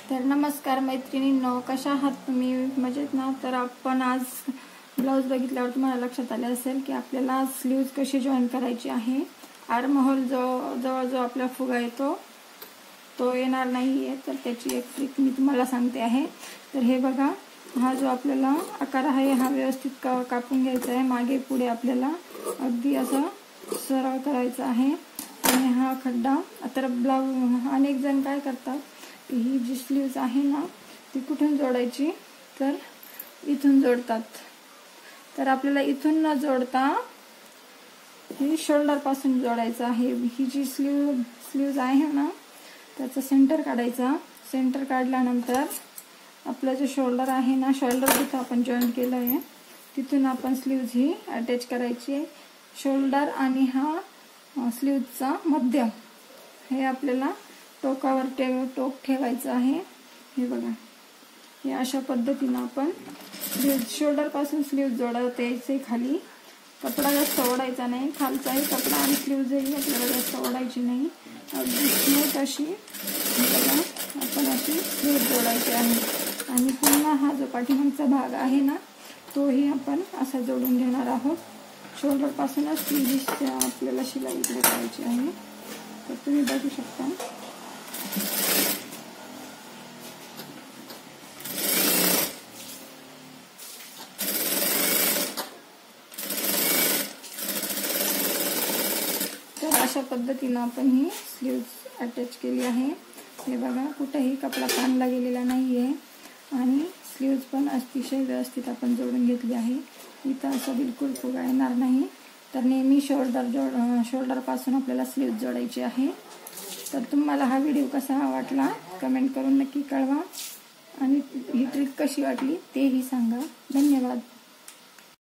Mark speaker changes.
Speaker 1: तर नमस्कार मैत्रिणींनो, कशा आहात तुम्ही? मजेत ना? तर आपण आज ब्लाऊज बघितल्यावर तुम्हाला लक्षात आले असेल की आपल्याला स्लीव्ज कशी जॉईन करायची आहे. आर्म होल जवळ जो आपला फुगा येतो तो येणार नाहीये, तर त्याची एक ट्रिक मी तुम्हाला सांगते आहे. तर हे बघा, हा जो आपल्याला आकार आहे हा व्यवस्थित कापून घ्यायचा आहे. मागे पुढे आपल्याला अगदी असं सरळ करायचा आहे. आणि हा खड्डा, तर ब्लाऊज अनेक जण काय करतात की ही जी स्लीव्ज आहे ना ती कुठून जोडायची, तर इथून जोडतात. तर आपल्याला इथून न जोडता ही शोल्डर पासून जोडायचं आहे. ही जी स्लीव्ज आहे ना त्याचा सेंटर काढायचा. सेंटर काढल्यानंतर आपलं जे शोल्डर आहे ना, शोल्डर जिथं आपण जॉईन केलं आहे तिथून आपण स्लीव्ज ही अटॅच करायची. शोल्डर आणि हा स्लीव्जचा मध्य हे आपल्याला टोकावर टोक ठेवायचं आहे. हे बघा, हे अशा पद्धतीनं आपण शोल्डर पासून स्लीव्ज जोडत यायचे. खाली कपडा जास्त ओढायचा नाही, खालचाही कपडा आणि स्लीव्जही आपल्याला जास्त ओढायची नाही. अगदी स्मूथ अशी बघा आपण अशी स्लीव्ज जोडायची आहे. आणि पुन्हा हा जो पाठीमागचा भाग आहे ना तोही आपण असा जोडून घेणार आहोत. शोल्डर पासूनच ही आपल्याला शिलाई इकडे करायची आहे. तर तुम्ही बघू शकता. तर अशा पद्धतीनं आपण ही स्लीव्ज अटॅच केली आहे. हे बघा, कुठेही कपडा ताणला गेलेला नाही आहे आणि स्लीव्ज पण अतिशय व्यवस्थित आपण जोडून घेतली आहे. इथं असं बिलकुल फुगा येणार नाही. तर नेहमी शोल्डर पासून आपल्याला स्लीव्ज जोडायची आहे. तर तुम्हाला हा व्हिडिओ कसा वाटला कमेंट करून नक्की कळवा आणि ही ट्रिक कशी वाटली तेही सांगा. धन्यवाद.